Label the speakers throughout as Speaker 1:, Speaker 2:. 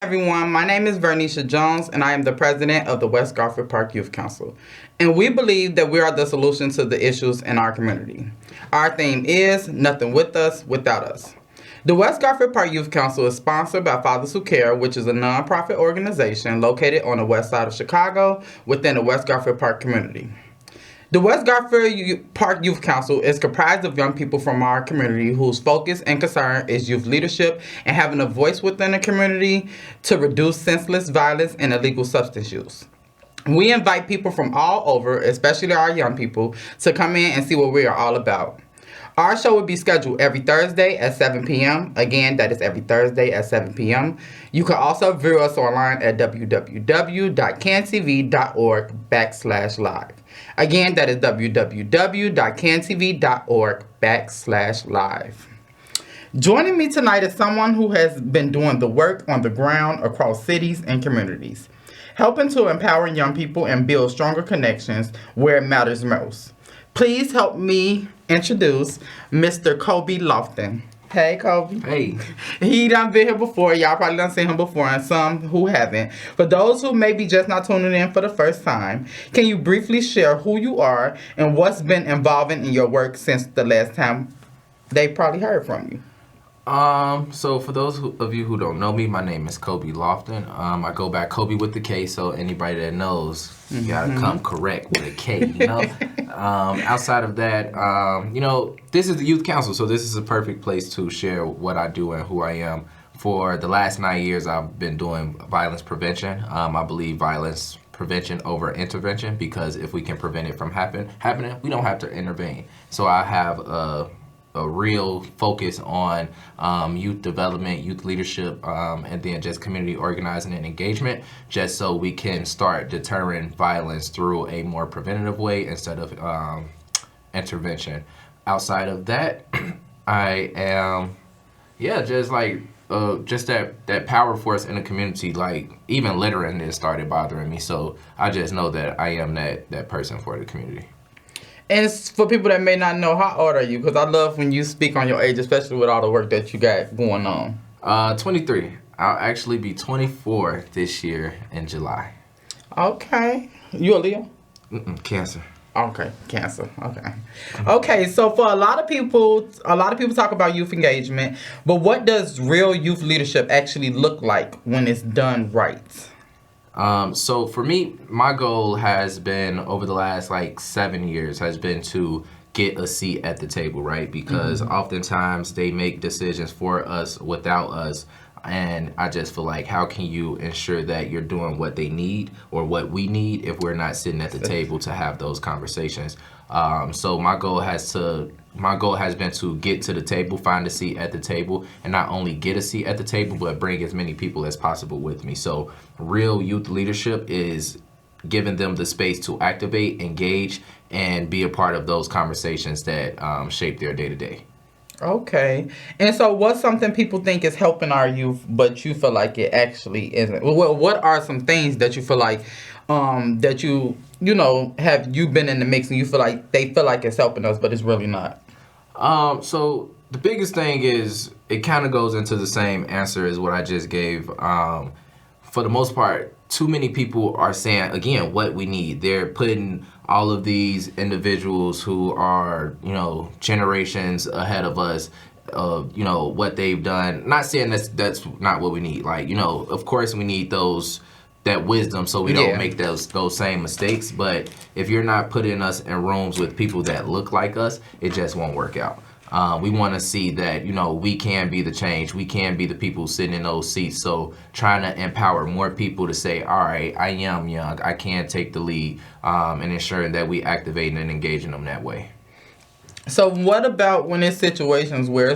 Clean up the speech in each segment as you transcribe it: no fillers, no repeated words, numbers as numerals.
Speaker 1: Everyone, my name is Vernisha Jones, and I am the president of the West Garfield Park Youth Council. And we believe that we are the solution to the issues in our community. Our theme is Nothing With Us, Without Us. The West Garfield Park Youth Council is sponsored by Fathers Who Care, which is a nonprofit organization located on the west side of Chicago within the West Garfield Park community. The West Garfield Park Youth Council is comprised of young people from our community whose focus and concern is youth leadership and having a voice within the community to reduce senseless violence and illegal substance use. We invite people from all over, especially our young people, to come in and see what we are all about. Our show will be scheduled every Thursday at 7 p.m. Again, that is every Thursday at 7 p.m. You can also view us online at www.cantv.org/live. Again, that is www.cantv.org/live. Joining me tonight is someone who has been doing the work on the ground across cities and communities, helping to empower young people and build stronger connections where it matters most. Please help me introduce Mr. Koby Loftin. Hey, Koby.
Speaker 2: Hey.
Speaker 1: He done been here before. Y'all probably done seen him before, and some who haven't. For those who may be just not tuning in for the first time, can you briefly share who you are and what's been involving in your work since the last time they probably heard from you?
Speaker 2: So for those of you who don't know me, my name is Koby Loftin. I go by Koby with the K, so anybody that knows, you gotta come correct with a K, you know? Outside of that, this is the Youth Council, so this is a perfect place to share what I do and who I am. For the last 9 years, I've been doing violence prevention. I believe violence prevention over intervention, because if we can prevent it from happening, we don't have to intervene. So I have a real focus on youth development, youth leadership, and then just community organizing and engagement, just so we can start deterring violence through a more preventative way instead of intervention. Outside of that, I am, just that power force in the community. Like, even littering this started bothering me, so I just know that I am that person for the community.
Speaker 1: And for people that may not know, how old are you? Because I love when you speak on your age, especially with all the work that you got going on.
Speaker 2: 23. I'll actually be 24 this year in July.
Speaker 1: Okay. You a Leo?
Speaker 2: Cancer.
Speaker 1: Okay, Cancer. Okay. Okay, so for a lot of people talk about youth engagement, but what does real youth leadership actually look like when it's done right?
Speaker 2: So for me, my goal has been, over the last 7 years, has been to get a seat at the table, right? Because oftentimes they make decisions for us without us. And I just feel like, how can you ensure that you're doing what they need or what we need if we're not sitting at the table to have those conversations? So my goal has been to get to the table, find a seat at the table, and not only get a seat at the table, but bring as many people as possible with me. So real youth leadership is giving them the space to activate, engage, and be a part of those conversations that shape their day-to-day.
Speaker 1: Okay. And so what's something people think is helping our youth, but you feel like it actually isn't? Well, what are some things that you feel like that have you been in the mix and you feel like they feel like it's helping us, but it's really not?
Speaker 2: So the biggest thing is, it kind of goes into the same answer as what I just gave. For the most part, too many people are saying, again, what we need. They're putting all of these individuals who are, generations ahead of us, what they've done. Not saying that's not what we need. Of course we need that wisdom so we don't make those same mistakes. But if you're not putting us in rooms with people that look like us, it just won't work out. We want to see that, we can be the change. We can be the people sitting in those seats. So trying to empower more people to say, all right, I am young, I can take the lead, and ensuring that we activate and engaging them that way.
Speaker 1: So what about when it's situations where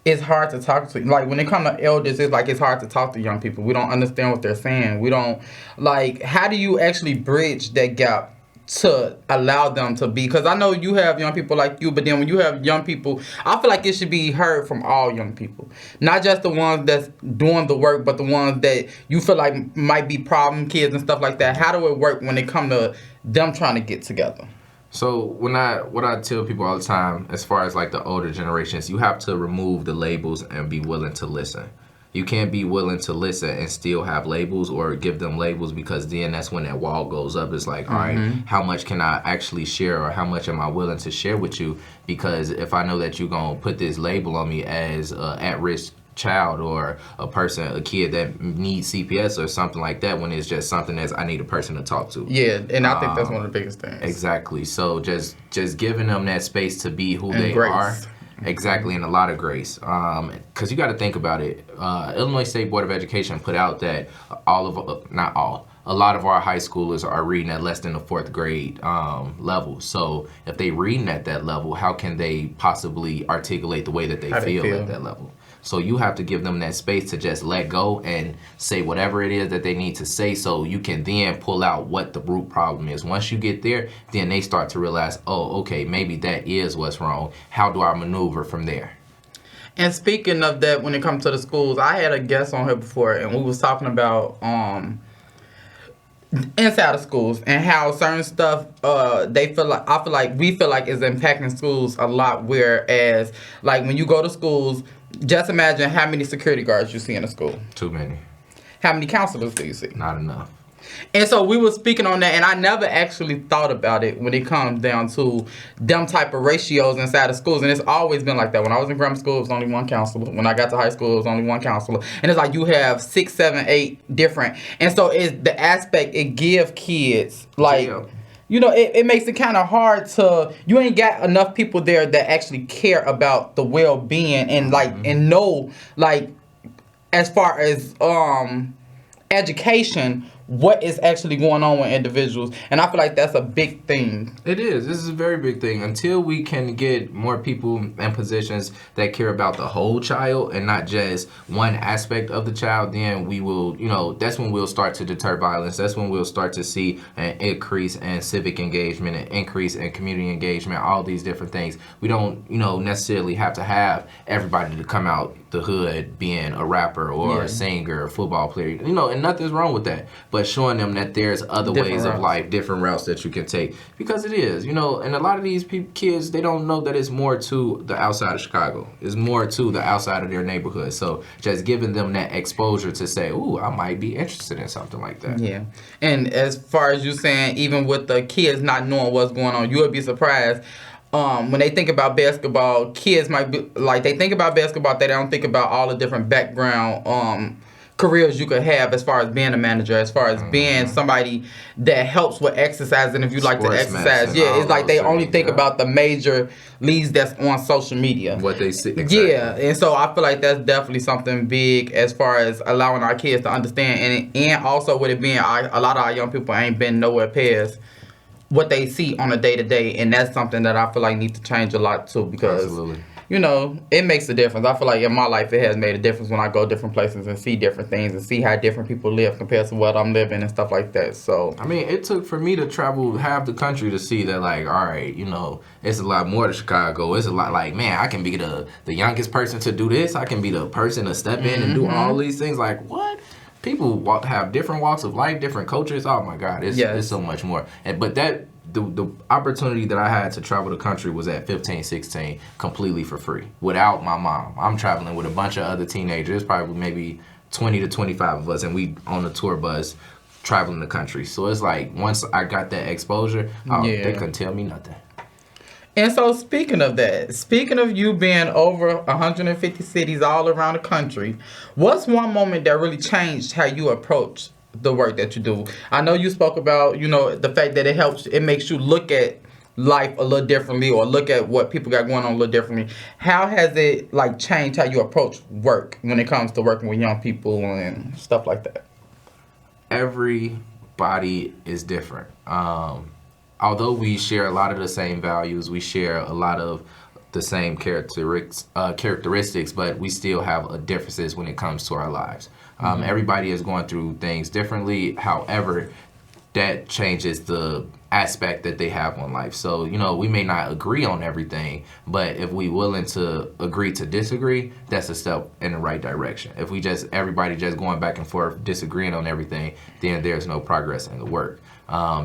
Speaker 1: it's hard to talk to, when it comes to elders, it's hard to talk to young people. We don't understand what they're saying. We don't, how do you actually bridge that gap to allow them to be, because I know you have young people like you, but then when you have young people, I feel like it should be heard from all young people, not just the ones that's doing the work, but the ones that you feel like might be problem kids and stuff like that. How do it work when it come to them trying to get together?
Speaker 2: So what I tell people all the time, as far as like the older generations, you have to remove the labels and be willing to listen. You can't be willing to listen and still have labels or give them labels, because then that's when that wall goes up. It's like, all right, how much can I actually share, or how much am I willing to share with you? Because if I know that you're going to put this label on me as an at-risk child, or a kid that needs CPS or something like that, when it's just something that I need a person to talk to.
Speaker 1: Yeah, and I think that's one of the biggest things.
Speaker 2: Exactly. So just giving them that space to be who
Speaker 1: And
Speaker 2: they
Speaker 1: grace.
Speaker 2: are. Exactly, and a lot of grace. Because you got to think about it. Illinois State Board of Education put out that not all, a lot of our high schoolers are reading at less than the 4th grade level. So if they reading at that level, how can they possibly articulate the way that they feel at that level? So you have to give them that space to just let go and say whatever it is that they need to say, so you can then pull out what the root problem is. Once you get there, then they start to realize, oh, okay, maybe that is what's wrong. How do I maneuver from there?
Speaker 1: And speaking of that, when it comes to the schools, I had a guest on here before, and we was talking about inside of schools and how certain stuff we feel like is impacting schools a lot. Whereas, like when you go to schools, just imagine how many security guards you see in a school.
Speaker 2: Too many.
Speaker 1: How many counselors do you see?
Speaker 2: Not enough.
Speaker 1: And so we were speaking on that, and I never actually thought about it when it comes down to them type of ratios inside of schools. And it's always been like that. When I was in grammar school, it was only one counselor. When I got to high school, it was only one counselor. And it's like you have 6, 7, 8 different. And so it's the aspect it give kids, like, you know, it makes it kind of hard to, you ain't got enough people there that actually care about the well-being and like, and know, like, as far as education, what is actually going on with individuals. And I feel like that's a big thing.
Speaker 2: It is. This is a very big thing. Until we can get more people in positions that care about the whole child and not just one aspect of the child, then we will, you know, that's when we'll start to deter violence. That's when we'll start to see an increase in civic engagement, an increase in community engagement, all these different things. We don't, you know, necessarily have to have everybody to come out the hood being a rapper or a singer or a football player, you know, and nothing's wrong with that. But showing them that there's other ways of life, different routes that you can take, because it is, you know, and a lot of these kids, they don't know that it's more to the outside of Chicago. It's more to the outside of their neighborhood. So just giving them that exposure to say, ooh, I might be interested in something like that.
Speaker 1: Yeah. And as far as you saying, even with the kids not knowing what's going on, you would be surprised. When they think about basketball, kids might be like, they think about basketball, they don't think about all the different background careers you could have, as far as being a manager, as far as being somebody that helps with exercise. And if you like to exercise, it's like they only think about the major leagues that's on social media.
Speaker 2: What they see. Exactly.
Speaker 1: Yeah, and so I feel like that's definitely something big as far as allowing our kids to understand. And also with it being, a lot of our young people ain't been nowhere past what they see on a day-to-day, and that's something that I feel like needs to change a lot too, because you know, it makes a difference. I feel like in my life it has made a difference when I go different places and see different things and see how different people live compared to what I'm living and stuff like that. So
Speaker 2: I mean, it took for me to travel half the country to see that, like, all right, you know, it's a lot more to Chicago. It's a lot like, man, I can be the youngest person to do this. I can be the person to step in and do all these things. Like, what? People have different walks of life, different cultures. Oh my God, it's so much more. But that the opportunity that I had to travel the country was at 15, 16, completely for free, without my mom. I'm traveling with a bunch of other teenagers, probably maybe 20 to 25 of us, and we on a tour bus traveling the country. So it's like, once I got that exposure, they couldn't tell me nothing.
Speaker 1: And so speaking of that, speaking of you being over 150 cities all around the country, what's one moment that really changed how you approach the work that you do? I know you spoke about, you know, the fact that it makes you look at life a little differently, or look at what people got going on a little differently. How has it like changed how you approach work when it comes to working with young people and stuff like that?
Speaker 2: Everybody is different. Although we share a lot of the same values, we share a lot of the same characteristics, but we still have differences when it comes to our lives. Everybody is going through things differently. However, that changes the aspect that they have on life. So, we may not agree on everything, but if we willing to agree to disagree, that's a step in the right direction. If everybody just going back and forth, disagreeing on everything, then there's no progress in the work.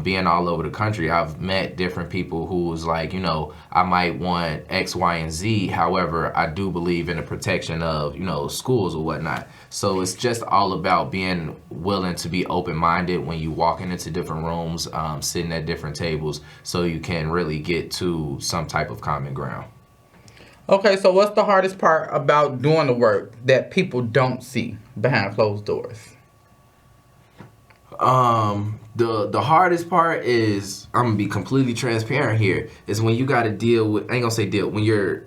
Speaker 2: Being all over the country, I've met different people who was like, I might want X, Y, and Z. However, I do believe in the protection of, schools or whatnot. So it's just all about being willing to be open-minded when you walking into different rooms, sitting at different tables, so you can really get to some type of common ground.
Speaker 1: Okay, so what's the hardest part about doing the work that people don't see behind closed doors?
Speaker 2: The hardest part is, I'm gonna be completely transparent here, is when you got to deal with, I ain't gonna say deal, when you're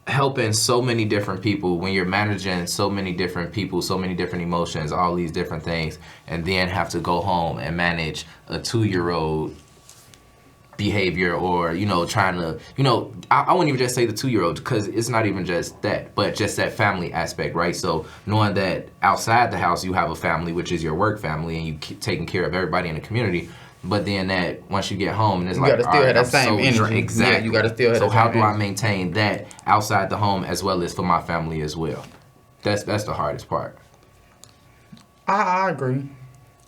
Speaker 2: helping so many different people, when you're managing so many different people, so many different emotions, all these different things, and then have to go home and manage a 2-year-old behavior, or trying to, I wouldn't even just say the 2-year-old, because it's not even just that, but just that family aspect, right? So knowing that outside the house you have a family, which is your work family, and you keep taking care of everybody in the community, but then that once you get home, and it's
Speaker 1: you
Speaker 2: like,
Speaker 1: gotta still have that same energy.
Speaker 2: Exactly.
Speaker 1: Yeah, you gotta still have
Speaker 2: so
Speaker 1: that
Speaker 2: how
Speaker 1: same
Speaker 2: do I
Speaker 1: energy.
Speaker 2: maintain that outside the home as well as for my family as well? That's the hardest part.
Speaker 1: I agree.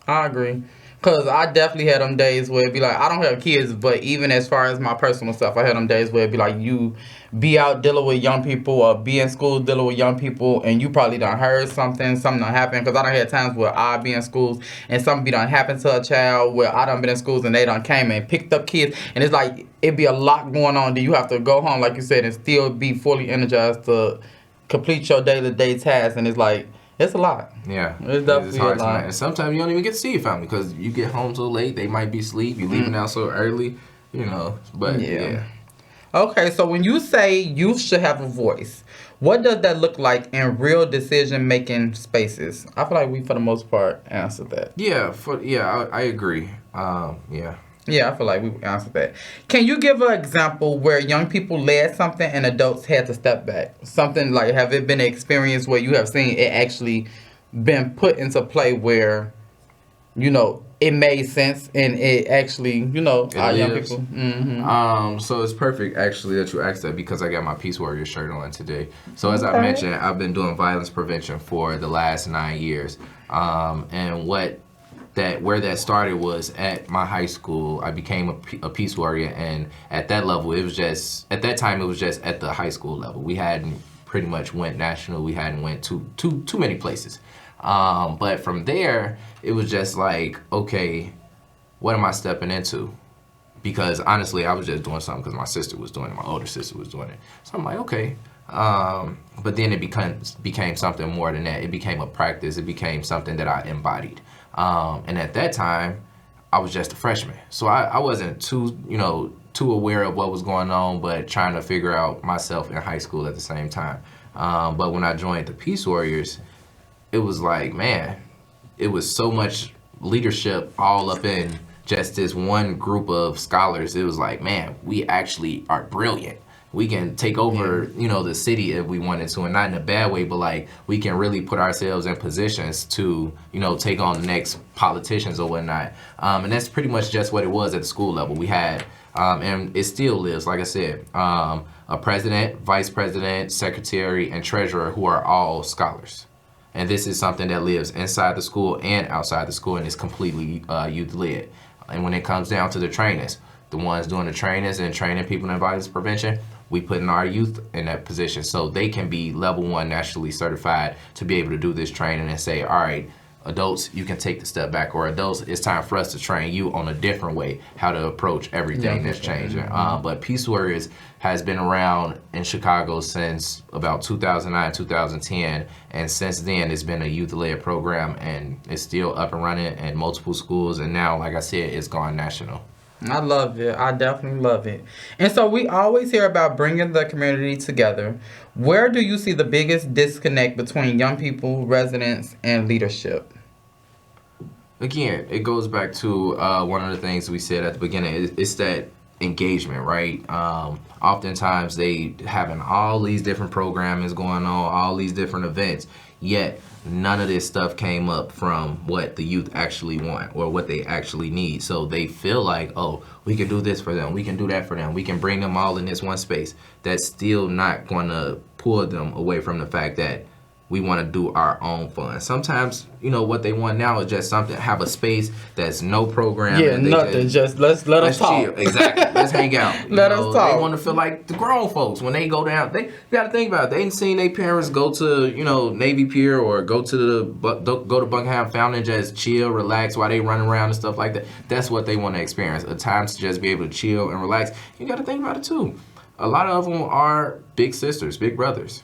Speaker 1: Because I definitely had them days where it'd be like, I don't have kids, but even as far as my personal stuff, I had them days where it'd be like, you be out dealing with young people or be in school dealing with young people, and you probably done heard something done happened. Because I done had times where I be in schools and something be done happened to a child, where I done been in schools and they done came and picked up kids. And it's like, it'd be a lot going on. Then you have to go home, like you said, and still be fully energized to complete your day-to-day tasks. And it's like, it's a lot.
Speaker 2: Yeah,
Speaker 1: it's definitely
Speaker 2: hard
Speaker 1: a lot.
Speaker 2: And sometimes you don't even get to see your family because you get home so late. They might be asleep. You leaving out so early, But yeah.
Speaker 1: Okay, so when you say youth should have a voice, what does that look like in real decision-making spaces? I feel like we, for the most part, answered that.
Speaker 2: I agree. Yeah.
Speaker 1: Yeah, I feel like we answered that. Can you give an example where young people led something and adults had to step back? Something like, have it been an experience where you have seen it actually been put into play where, it made sense and it actually, our young people. Mm-hmm.
Speaker 2: So it's perfect actually that you asked that, because I got my Peace Warrior shirt on today. So as I mentioned, I've been doing violence prevention for the last 9 years. And where that started was at my high school. I became a Peace Warrior, and at that level, it was just at the high school level. We hadn't pretty much went national. We hadn't went too many places. But from there, it was just like, okay, what am I stepping into? Because honestly, I was just doing something because my sister was doing it, my older sister was doing it. So I'm like, okay. But then it became something more than that. It became a practice. It became something that I embodied. And at that time, I was just a freshman. So I wasn't too aware of what was going on, but trying to figure out myself in high school at the same time. But when I joined the Peace Warriors, it was like, man, it was so much leadership all up in just this one group of scholars. It was like, man, we actually are brilliant. We can take over, the city if we wanted to, and not in a bad way, but like we can really put ourselves in positions to, take on the next politicians or whatnot. And that's pretty much just what it was at the school level. We had, and it still lives, like I said, a president, vice president, secretary, and treasurer who are all scholars. And this is something that lives inside the school and outside the school, and is completely youth-led. And when it comes down to the trainings, the ones doing the trainings and training people in violence prevention, we put in our youth in that position so they can be level 1 nationally certified to be able to do this training and say, all right, adults, you can take the step back, or adults, it's time for us to train you on a different way, how to approach everything that's changing. But Peace Warriors has been around in Chicago since about 2009, 2010, and since then it's been a youth-led program, and it's still up and running in multiple schools, and now, like I said, it's gone national.
Speaker 1: I love it. I definitely love it. And so we always hear about bringing the community together. Where do you see the biggest disconnect between young people, residents, and leadership?
Speaker 2: Again, it goes back to one of the things we said at the beginning. It's that engagement, right? Oftentimes they having all these different programmings going on, all these different events, yet none of this stuff came up from what the youth actually want or what they actually need. So they feel like, oh, we can do this for them, we can do that for them, we can bring them all in this one space. That's still not going to pull them away from the fact that we want to do our own fun. Sometimes, what they want now is just something, have a space that's no program.
Speaker 1: Yeah, nothing. Just let's us talk.
Speaker 2: Chill. Exactly. Let's hang out.
Speaker 1: Let us talk.
Speaker 2: They want to feel like the grown folks when they go down. They got to think about it. They ain't seen their parents go to Navy Pier or go to Buckingham Fountain and just chill, relax while they run around and stuff like that. That's what they want to experience. A time to just be able to chill and relax. You got to think about it too. A lot of them are big sisters, big brothers.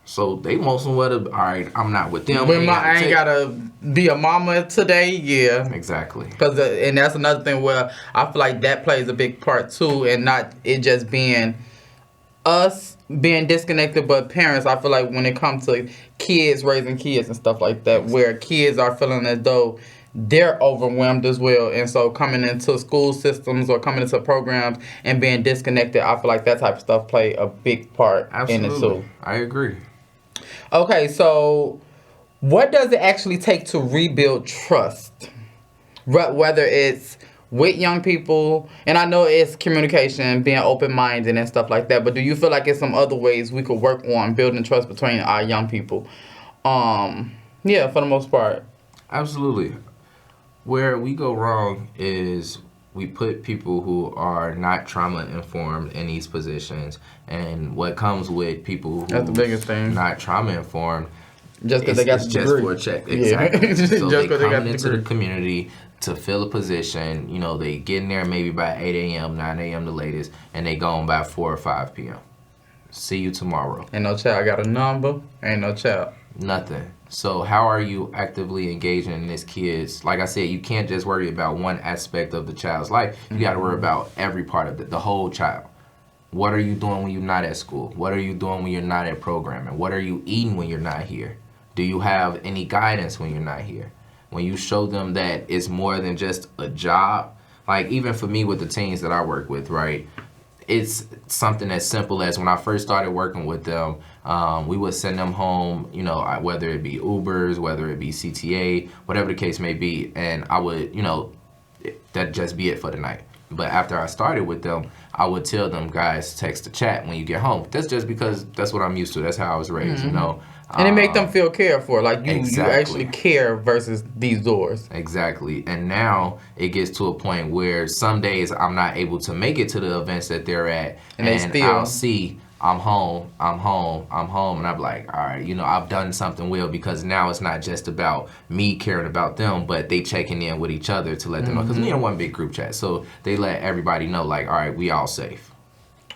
Speaker 2: So they want somewhere to, all right, I'm not with them.
Speaker 1: When I ain't got to be a mama today, yeah.
Speaker 2: Exactly.
Speaker 1: And that's another thing where I feel like that plays a big part too, and not it just being us being disconnected, but parents. I feel like when it comes to kids, raising kids and stuff like that, where kids are feeling as though they're overwhelmed as well, and so coming into school systems or coming into programs and being disconnected, I feel like that type of stuff play a big part in it too.
Speaker 2: I agree.
Speaker 1: Okay, so what does it actually take to rebuild trust? Whether it's with young people, and I know it's communication, being open-minded and stuff like that, but do you feel like it's some other ways we could work on building trust between our young people? Yeah, for the most part.
Speaker 2: Absolutely. Where we go wrong is we put people who are not trauma-informed in these positions, and what comes with people who
Speaker 1: that's the biggest thing.
Speaker 2: Not trauma-informed,
Speaker 1: just because they got the
Speaker 2: just
Speaker 1: degree.
Speaker 2: For a check. Exactly.
Speaker 1: Yeah.
Speaker 2: So
Speaker 1: just
Speaker 2: they come
Speaker 1: the
Speaker 2: into the community to fill a position. They get in there maybe by 8 a.m., 9 a.m. the latest, and they gone by 4 or 5 p.m. See you tomorrow.
Speaker 1: Ain't no child got a number. Ain't no child.
Speaker 2: Nothing. So how are you actively engaging in this kid's? Like I said, you can't just worry about one aspect of the child's life. You got to worry about every part of the whole child. What are you doing when you're not at school? What are you doing when you're not at programming? What are you eating when you're not here? Do you have any guidance when you're not here? When you show them that it's more than just a job, like even for me with the teens that I work with, right? It's something as simple as when I first started working with them, we would send them home, whether it be Ubers, whether it be CTA, whatever the case may be, and I would, that'd just be it for the night. But after I started with them, I would tell them, guys, text the chat when you get home. That's just because that's what I'm used to. That's how I was raised,
Speaker 1: And it make them feel cared for, like you
Speaker 2: exactly.
Speaker 1: actually care versus these doors.
Speaker 2: Exactly. And now it gets to a point where some days I'm not able to make it to the events that they're at, and I'll see I'm home, and I'm like, all right, I've done something well, because now it's not just about me caring about them, but they checking in with each other to let them know, because we in one big group chat, so they let everybody know, like, all right, we all safe.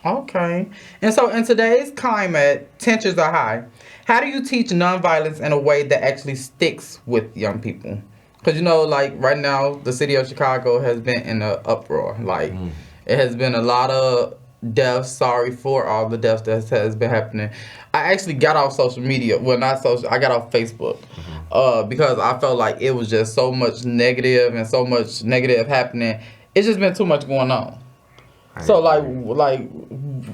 Speaker 2: Okay.
Speaker 1: And so in today's climate, tensions are high. How do you teach nonviolence in a way that actually sticks with young people? Because, like right now, the city of Chicago has been in an uproar. Like, it has been a lot of deaths. Sorry for all the deaths that has been happening. I actually got off social media. Well, not social. I got off Facebook because I felt like it was just so much negative and so much negative happening. It's just been too much going on. So, like,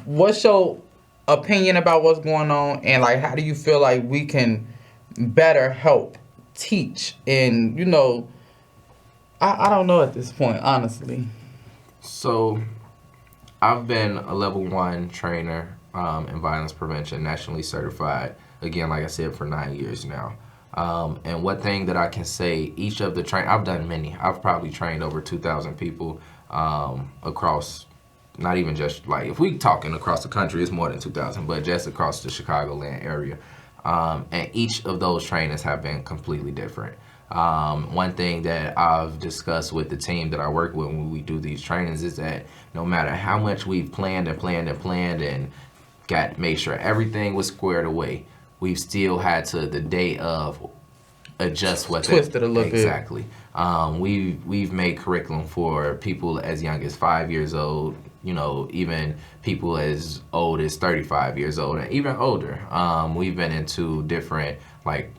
Speaker 1: what's your opinion about what's going on, and like, how do you feel like we can better help teach? And I don't know at this point, honestly.
Speaker 2: So, I've been a level 1 trainer in violence prevention, nationally certified. Again, like I said, for 9 years now. And one thing that I can say, each of the I've done many. I've probably trained over 2,000 people across. Not even just, like, if we talking across the country, it's more than 2,000, but just across the Chicagoland area. And each of those trainings have been completely different. One thing that I've discussed with the team that I work with when we do these trainings is that no matter how much we've planned and made sure everything was squared away, we've still had to, the day of, adjust what
Speaker 1: twist it a little bit.
Speaker 2: Exactly. We've made curriculum for people as young as 5 years old, even people as old as 35 years old, and even older. We've been into different, like,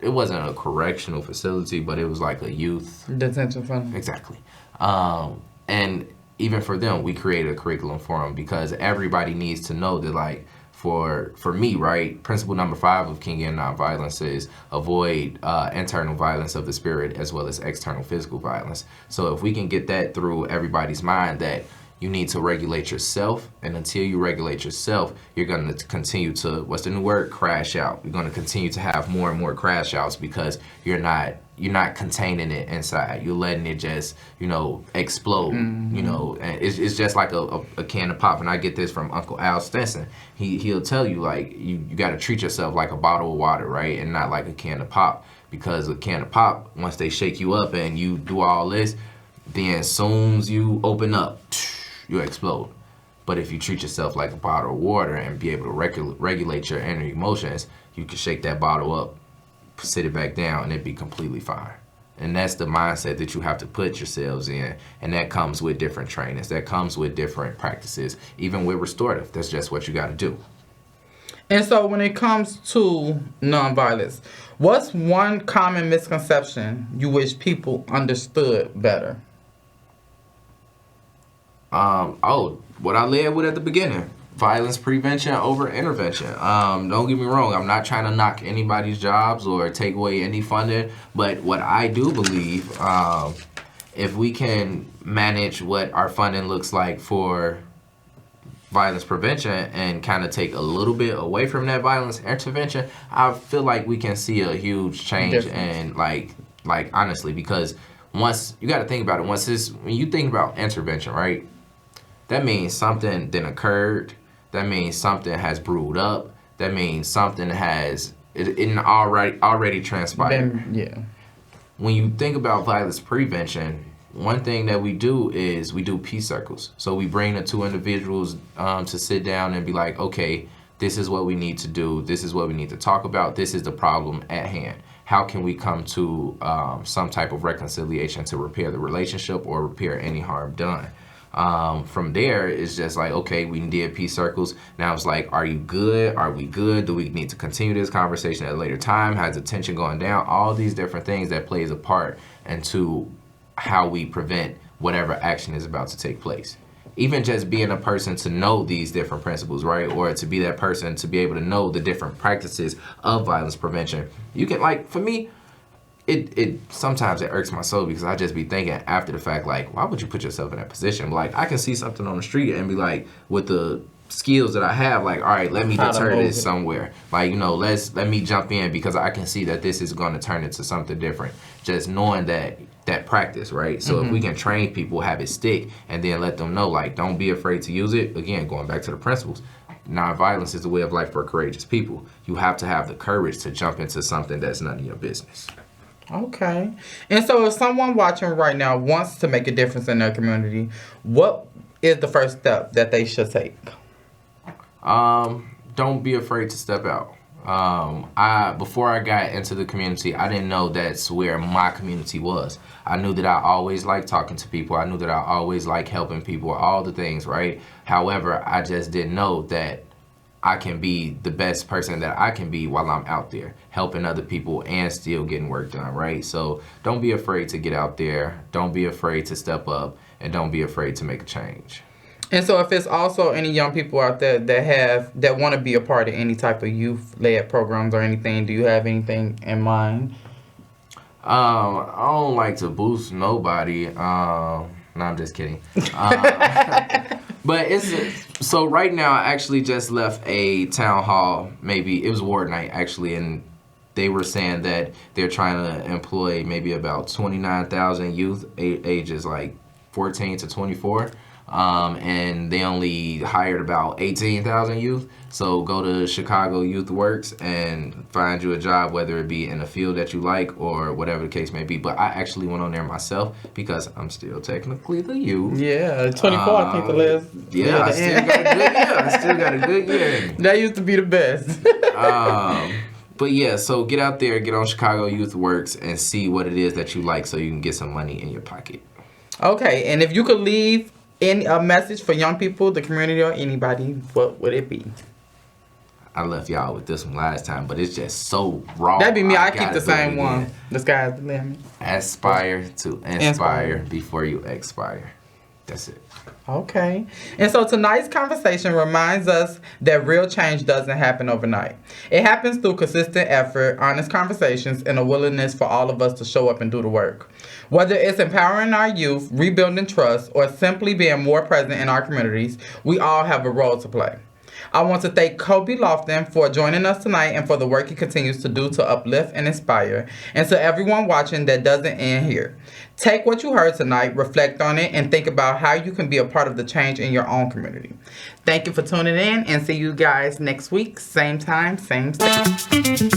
Speaker 2: it wasn't a correctional facility, but it was like a youth
Speaker 1: detention center.
Speaker 2: Exactly. And even for them, we created a curriculum for them because everybody needs to know that, like, for me, right, principle number 5 of King and Nonviolence is avoid internal violence of the spirit as well as external physical violence. So if we can get that through everybody's mind that you need to regulate yourself, and until you regulate yourself, you're going to continue to, what's the new word, crash out. You're going to continue to have more and more crash outs because you're not containing it inside. You're letting it just, explode. And it's just like a can of pop. And I get this from Uncle Al Stinson. He'll tell you, like, you got to treat yourself like a bottle of water, right, and not like a can of pop, because a can of pop, once they shake you up and you do all this, then as soon as you open up, you explode. But if you treat yourself like a bottle of water and be able to regulate your inner emotions, you can shake that bottle up, sit it back down, and it'd be completely fine. And that's the mindset that you have to put yourselves in. And that comes with different trainings. That comes with different practices. Even with restorative, that's just what you got to do.
Speaker 1: And so when it comes to nonviolence, what's one common misconception you wish people understood better?
Speaker 2: What I led with at the beginning, violence prevention over intervention. Don't get me wrong, I'm not trying to knock anybody's jobs or take away any funding, but what I do believe, if we can manage what our funding looks like for violence prevention and kind of take a little bit away from that violence intervention, I feel like we can see a huge change. And like honestly, because once you got to think about it, when you think about intervention, right? That means something then occurred. That means something has brewed up. That means something has it already transpired. When you think about violence prevention, one thing that we do is we do peace circles. So we bring the two individuals to sit down and be like, okay, this is what we need to do. This is what we need to talk about. This is the problem at hand. How can we come to some type of reconciliation to repair the relationship or repair any harm done? From there, it's just like, okay, we did peace circles. Now it's like, are you good? Are we good? Do we need to continue this conversation at a later time? Has the tension going down? All these different things that plays a part into how we prevent whatever action is about to take place. Even just being a person to know these different principles, right? Or to be that person to be able to know the different practices of violence prevention. You can, like, for me, it sometimes it irks my soul because I just be thinking after the fact, like, why would you put yourself in that position? Like, I can see something on the street and be like, with the skills that I have, like, all right, let me deter this somewhere. Like, let me jump in because I can see that this is going to turn into something different. Just knowing that practice, right? So if we can train people, have it stick, and then let them know, like, don't be afraid to use it. Again, going back to the principles, nonviolence is the way of life for courageous people. You have to have the courage to jump into something that's none of your business.
Speaker 1: Okay. And so if someone watching right now wants to make a difference in their community, what is the first step that they should take?
Speaker 2: Don't be afraid to step out. Before I got into the community, I didn't know that's where my community was. I knew that I always liked talking to people. I knew that I always liked helping people, all the things, right? However, I just didn't know that I can be the best person that I can be while I'm out there helping other people and still getting work done, right? So don't be afraid to get out there. Don't be afraid to step up, and don't be afraid to make a change.
Speaker 1: And so if it's also any young people out there that want to be a part of any type of youth-led programs or anything, do you have anything in mind?
Speaker 2: I don't like to boost nobody. No, I'm just kidding. But so right now I actually just left a town hall, maybe it was ward night actually, and they were saying that they're trying to employ maybe about 29,000 youth ages like 14 to 24. And they only hired about 18,000 youth. So go to Chicago Youth Works and find you a job, whether it be in a field that you like or whatever the case may be. But I actually went on there myself because I'm still technically the youth.
Speaker 1: Yeah, 24, I think the last.
Speaker 2: Yeah, I still got a good year.
Speaker 1: That used to be the best.
Speaker 2: But yeah, so get out there, get on Chicago Youth Works and see what it is that you like so you can get some money in your pocket.
Speaker 1: Okay, and if you could leave a message for young people, the community, or anybody, what would it be? I
Speaker 2: left y'all with this one last time, but it's just so raw.
Speaker 1: That'd be me. I keep the same one. The sky's the limit.
Speaker 2: Aspire to inspire before you expire. That's it.
Speaker 1: Okay. And so tonight's conversation reminds us that real change doesn't happen overnight. It happens through consistent effort, honest conversations, and a willingness for all of us to show up and do the work. Whether it's empowering our youth, rebuilding trust, or simply being more present in our communities, we all have a role to play. I want to thank Koby Loftin for joining us tonight and for the work he continues to do to uplift and inspire. And to everyone watching, that doesn't end here. Take what you heard tonight, reflect on it, and think about how you can be a part of the change in your own community. Thank you for tuning in, and see you guys next week. Same time, same station.